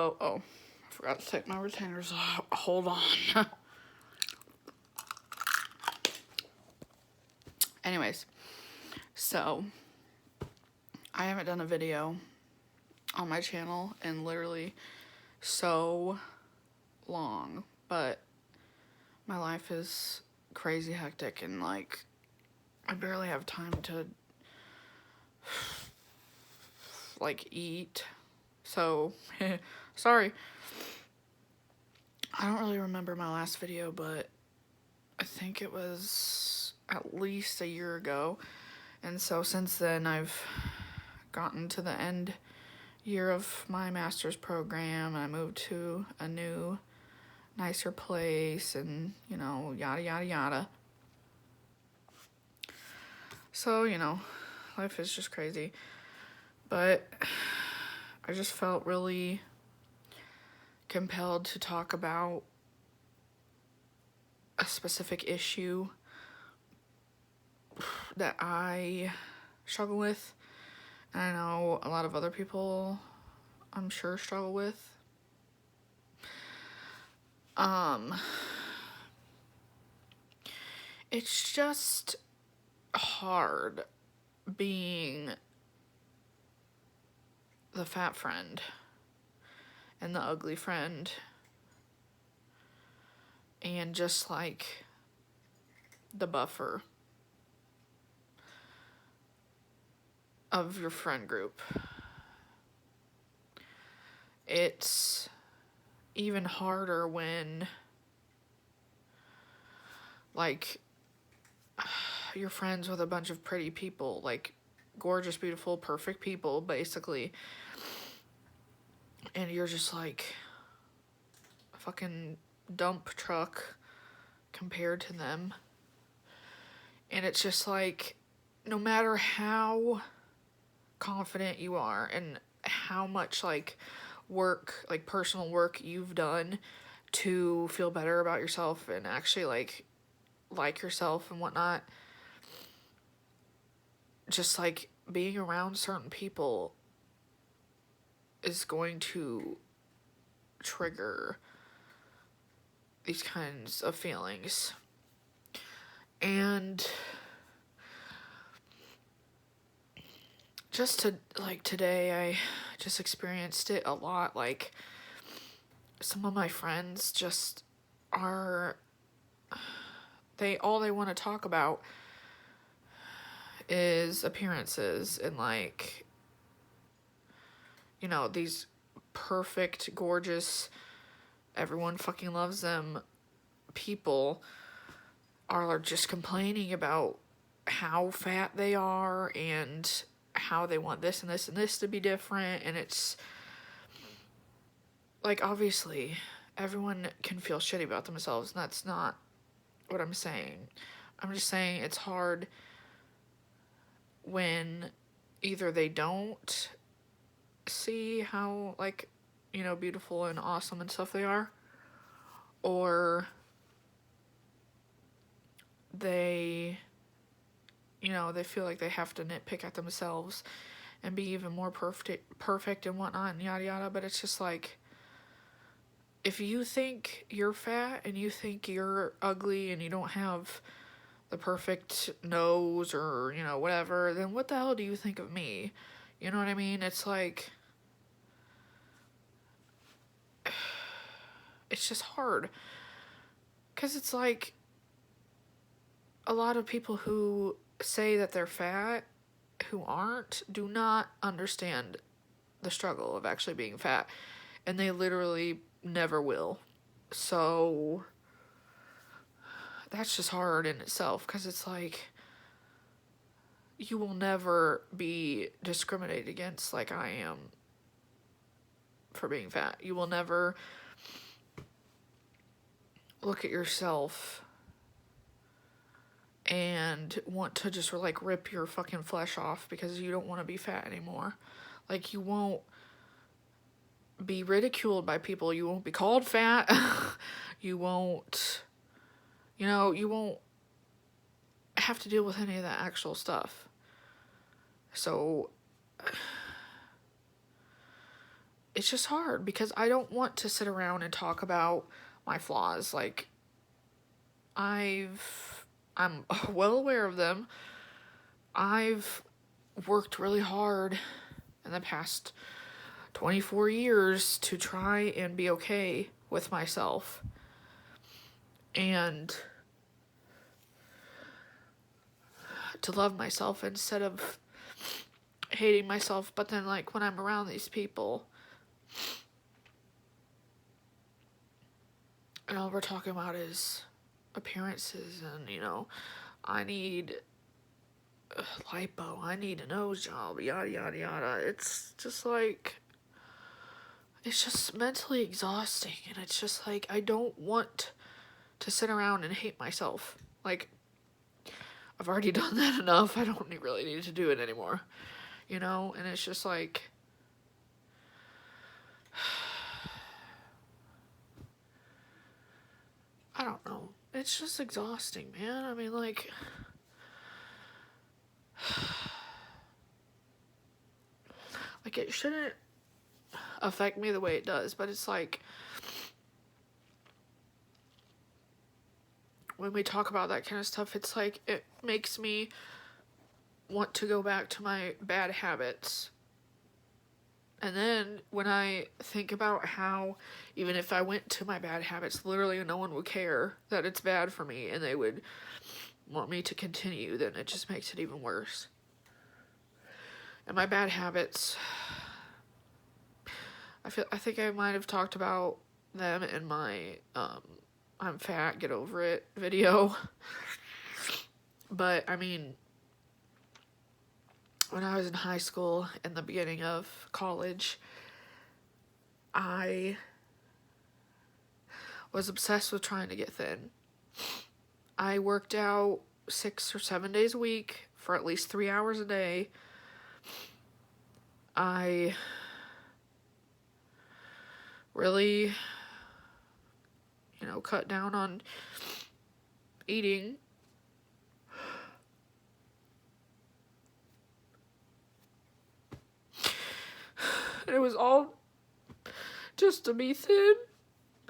So, oh, I forgot to take my retainers off. Hold on. Anyways, so I haven't done a video on my channel in literally so long, but my life is crazy hectic and like I barely have time to like eat. So, sorry. I don't really remember my last video, but I think it was at least a year ago. And so since then I've gotten to the end year of my master's program. I moved to a new, nicer place and, you know, yada, yada, yada. So, you know, life is just crazy. But I just felt really compelled to talk about a specific issue that I struggle with. And I know a lot of other people, I'm sure, struggle with. It's just hard being the fat friend and the ugly friend and just like the buffer of your friend group. It's even harder when like you're friends with a bunch of pretty people, like gorgeous, beautiful, perfect people basically, and you're just like a fucking dump truck compared to them. And it's just like, no matter how confident you are and how much like work, like personal work you've done to feel better about yourself and actually like yourself and whatnot, just like being around certain people is going to trigger these kinds of feelings. And just to like today I just experienced it a lot. Like some of my friends just are, all they want to talk about is appearances and like, you know, these perfect, gorgeous, everyone fucking loves them people are just complaining about how fat they are and how they want this and this and this to be different. And it's like, obviously everyone can feel shitty about themselves, and that's not what I'm saying. I'm just saying it's hard when either they don't see how, like, you know, beautiful and awesome and stuff they are, or they, you know, they feel like they have to nitpick at themselves and be even more perfect and whatnot and yada yada. But it's just like, if you think you're fat and you think you're ugly and you don't have the perfect nose or, you know, whatever, then what the hell do you think of me? You know what I mean? It's like, it's just hard. Because it's like, a lot of people who say that they're fat, who aren't, do not understand the struggle of actually being fat. And they literally never will. So that's just hard in itself, because it's like, you will never be discriminated against like I am for being fat. You will never look at yourself and want to just like rip your fucking flesh off because you don't want to be fat anymore. Like, you won't be ridiculed by people. You won't be called fat. You won't, you know, you won't have to deal with any of that actual stuff. So it's just hard because I don't want to sit around and talk about my flaws. Like, I'm well aware of them. I've worked really hard in the past 24 years to try and be okay with myself. And to love myself instead of hating myself. But then, like, when I'm around these people, and all we're talking about is appearances, and, you know, I need lipo, I need a nose job, yada yada yada. It's just like, it's just mentally exhausting, and it's just like, I don't want to sit around and hate myself. Like, I've already done that enough. I don't really need to do it anymore, you know? And it's just like, I don't know. It's just exhausting, man. I mean, like, like, it shouldn't affect me the way it does, but it's like, when we talk about that kind of stuff, it's like, it makes me want to go back to my bad habits. And then when I think about how, even if I went to my bad habits, literally no one would care that it's bad for me and they would want me to continue, then it just makes it even worse. And my bad habits, I think I might have talked about them in my I'm fat, get over it video. But I mean, when I was in high school, in the beginning of college, I was obsessed with trying to get thin. I worked out 6 or 7 days a week for at least 3 hours a day. I really, you know, cut down on eating. And it was all just to be thin.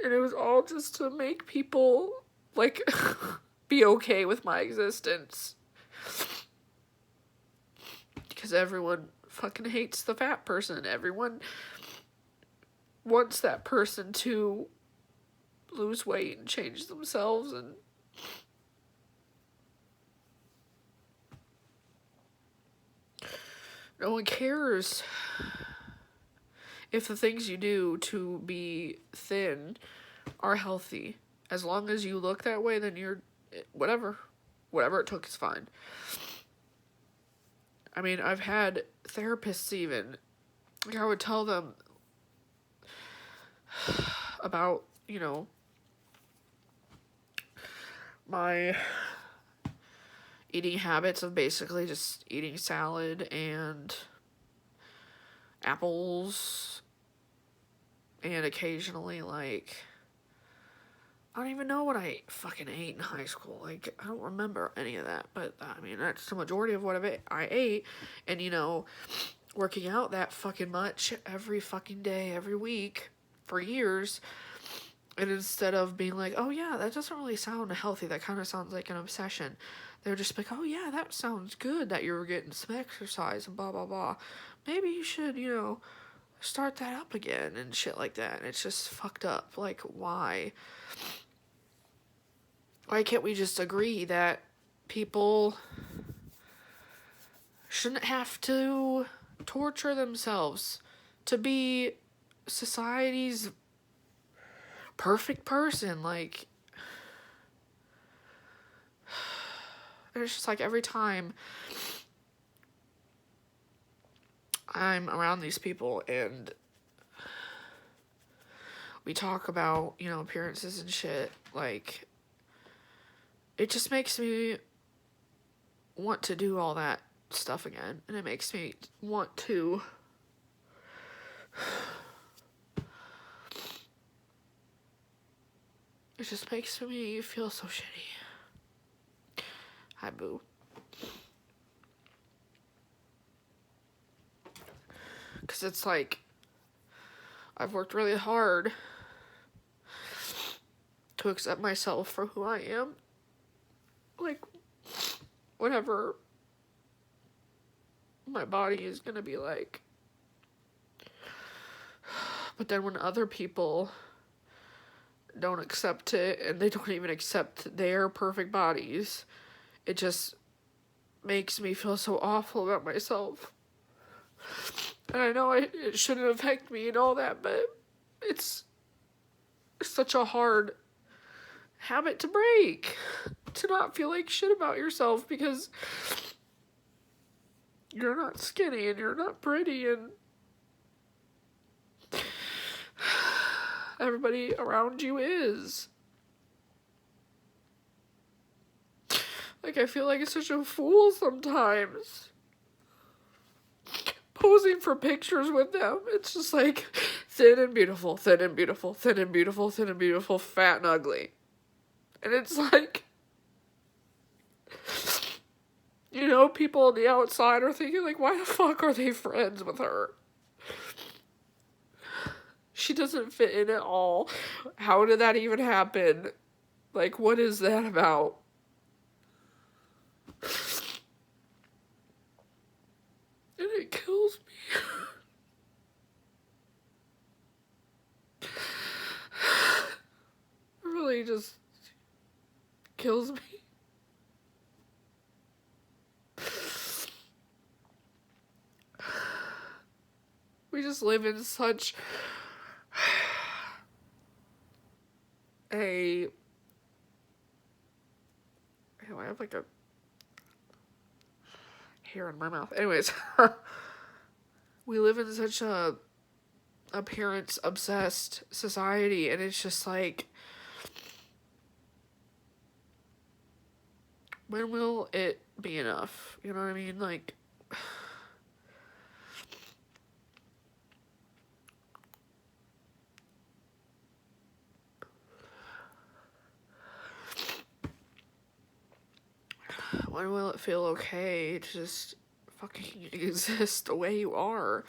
And it was all just to make people, like, be okay with my existence. Because everyone fucking hates the fat person. Everyone wants that person to lose weight and change themselves, and no one cares if the things you do to be thin are healthy. As long as you look that way, then you're, whatever it took is fine. I mean, I've had therapists even, like, I would tell them about, you know, my eating habits of basically just eating salad and apples, and occasionally, like, I don't even know what I fucking ate in high school. Like, I don't remember any of that, but I mean, that's the majority of what I ate. And, you know, working out that fucking much every fucking day, every week for years, and instead of being like, oh yeah, that doesn't really sound healthy, that kind of sounds like an obsession, they're just like, oh yeah, that sounds good that you're getting some exercise and blah blah blah, maybe you should, you know, start that up again and shit like that. And it's just fucked up. Like, why can't we just agree that people shouldn't have to torture themselves to be society's perfect person? Like, it's just like, every time I'm around these people and we talk about, you know, appearances and shit, like, it just makes me want to do all that stuff again. And it makes me want to it just makes me feel so shitty. Hi, boo. Because it's like, I've worked really hard to accept myself for who I am. Like, whatever my body is gonna be like. But then when other people don't accept it, and they don't even accept their perfect bodies, it just makes me feel so awful about myself. And I know it shouldn't affect me and all that, but it's such a hard habit to break. To not feel like shit about yourself because you're not skinny and you're not pretty and everybody around you is. Like, I feel like such a fool sometimes. Posing for pictures with them. It's just like thin and beautiful, thin and beautiful, thin and beautiful, thin and beautiful, fat and ugly. And it's like, you know, people on the outside are thinking, like, why the fuck are they friends with her? She doesn't fit in at all. How did that even happen? Like, what is that about? And it kills me. It really just kills me. We just live in such a... I have like a hair in my mouth. Anyways. We live in such a appearance obsessed society, and it's just like, when will it be enough? You know what I mean? Like, when will it feel okay to just fucking exist the way you are?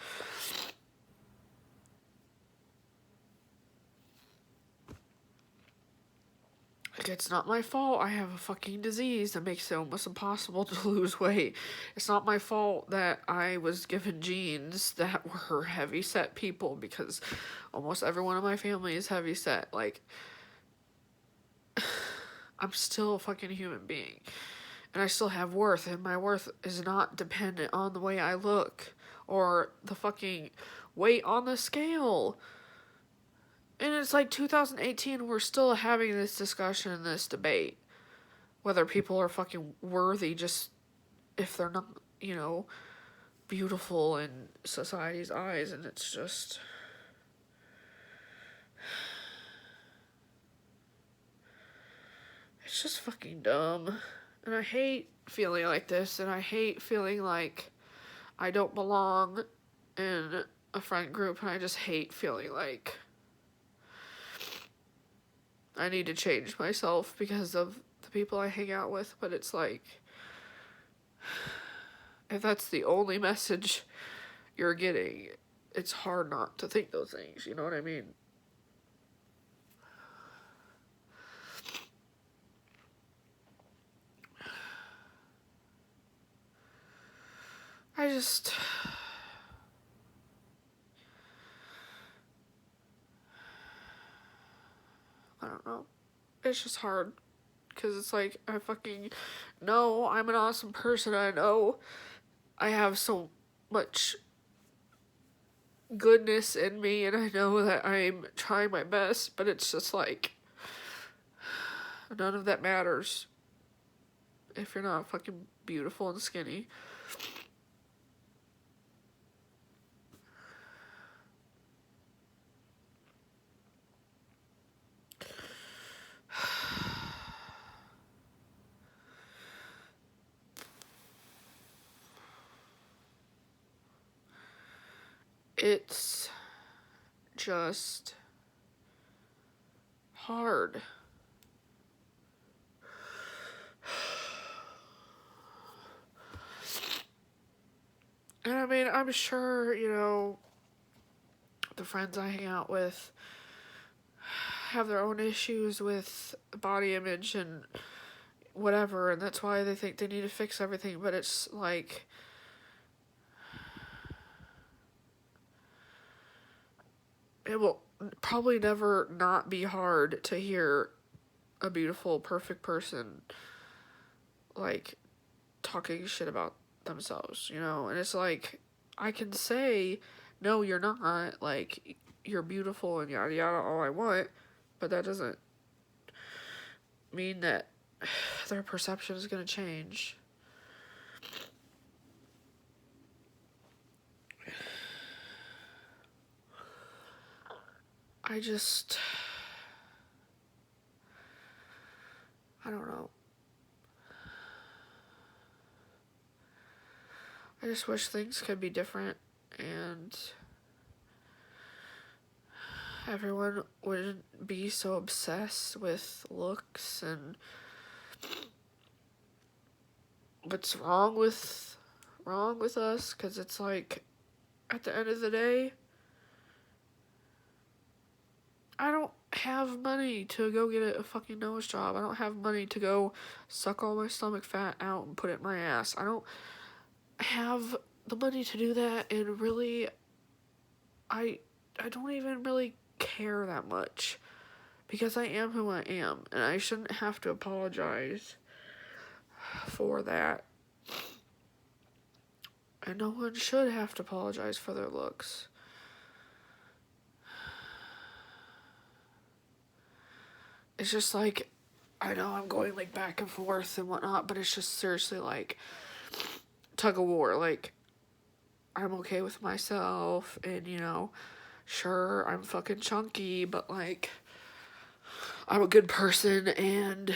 Like, it's not my fault I have a fucking disease that makes it almost impossible to lose weight. It's not my fault that I was given genes that were heavy-set people, because almost everyone in my family is heavy-set. Like, I'm still a fucking human being. And I still have worth, and my worth is not dependent on the way I look or the fucking weight on the scale. And it's like 2018, we're still having this discussion and this debate. Whether people are fucking worthy just if they're not, you know, beautiful in society's eyes. And it's just... it's just fucking dumb. And I hate feeling like this, and I hate feeling like I don't belong in a friend group, and I just hate feeling like I need to change myself because of the people I hang out with. But it's like, if that's the only message you're getting, it's hard not to think those things, you know what I mean? I don't know. It's just hard. Because it's like, I fucking know I'm an awesome person. I know I have so much goodness in me, and I know that I'm trying my best, but it's just like, none of that matters if you're not fucking beautiful and skinny. It's just hard. And I mean, I'm sure, you know, the friends I hang out with have their own issues with body image and whatever, and that's why they think they need to fix everything, but it's like, it will probably never not be hard to hear a beautiful, perfect person, like, talking shit about themselves, you know? And it's like, I can say, no, you're not, like, you're beautiful and yada yada all I want, but that doesn't mean that their perception is gonna change. I don't know. I just wish things could be different and everyone wouldn't be so obsessed with looks and what's wrong with us, because it's like, at the end of the day, I don't have money to go get a fucking nose job. I don't have money to go suck all my stomach fat out and put it in my ass. I don't have the money to do that, and really, I don't even really care that much, because I am who I am, and I shouldn't have to apologize for that. And no one should have to apologize for their looks. It's just like, I know I'm going like back and forth and whatnot, but it's just seriously like tug of war. Like, I'm okay with myself, and you know, sure, I'm fucking chunky, but like, I'm a good person, and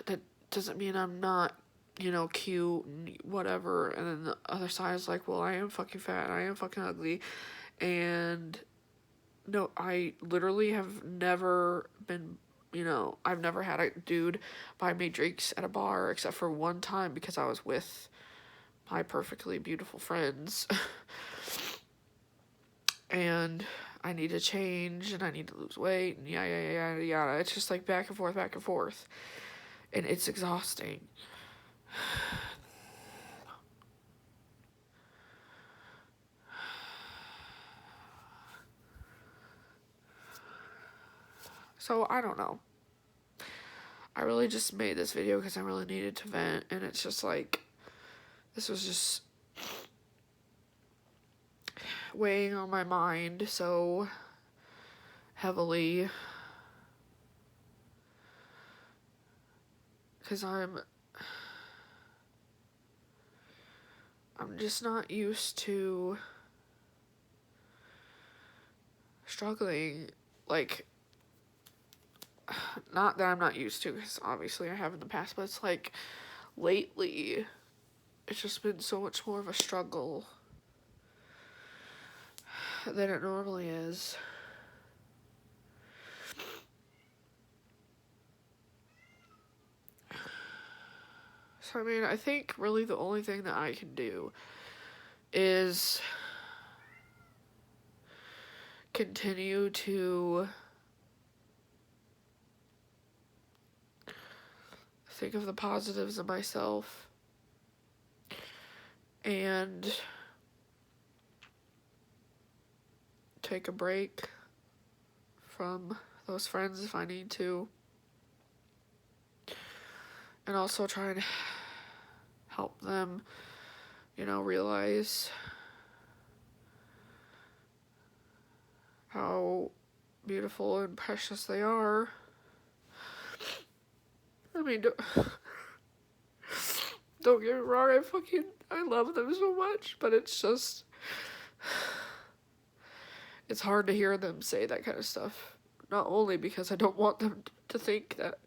that doesn't mean I'm not, you know, cute and whatever. And then the other side is like, well, I am fucking fat, I am fucking ugly, and no, I literally have never been, you know, I've never had a dude buy me drinks at a bar except for one time because I was with my perfectly beautiful friends. And I need to change and I need to lose weight and yada, yada, yada, yada. It's just like back and forth, back and forth. And it's exhausting. So, I don't know. I really just made this video because I really needed to vent, and it's just like, this was just weighing on my mind so heavily. Because I'm just not used to struggling, like, not that I'm not used to, because obviously I have in the past, but it's like, lately, it's just been so much more of a struggle than it normally is. So, I mean, I think really the only thing that I can do is continue to think of the positives of myself and take a break from those friends if I need to, and also try and help them, you know, realize how beautiful and precious they are. I mean, don't get me wrong, I love them so much, but it's just, it's hard to hear them say that kind of stuff. Not only because I don't want them to think that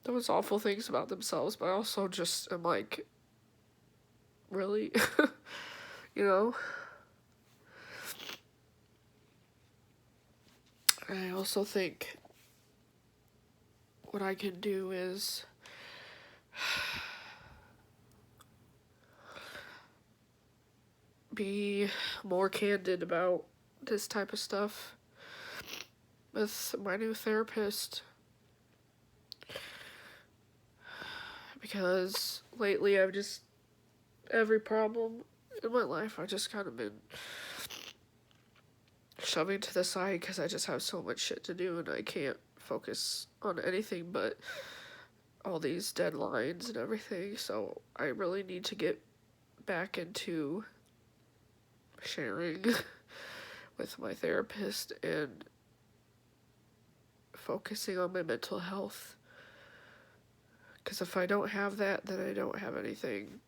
those awful things about themselves, but I also just am like, really? You know? And I also think what I can do is be more candid about this type of stuff with my new therapist. Because lately I've just, every problem in my life I've just kind of been shoving to the side because I just have so much shit to do and I can't focus on anything but all these deadlines and everything. So I really need to get back into sharing with my therapist and focusing on my mental health. Because if I don't have that, then I don't have anything.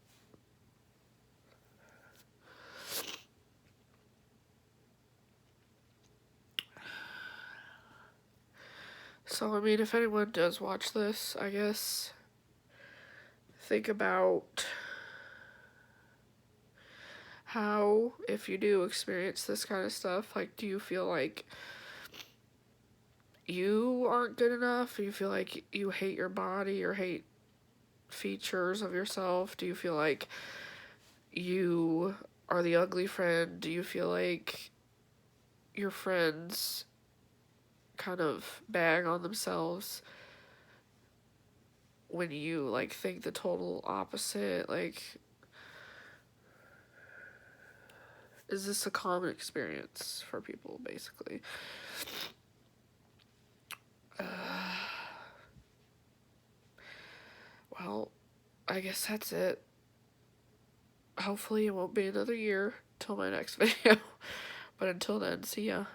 So, I mean, if anyone does watch this, I guess, think about how, if you do experience this kind of stuff, like, do you feel like you aren't good enough? Do you feel like you hate your body or hate features of yourself? Do you feel like you are the ugly friend? Do you feel like your friends kind of bag on themselves when you, like, think the total opposite? Like, is this a common experience for people, basically? Well, I guess that's it. Hopefully it won't be another year till my next video. But until then, see ya.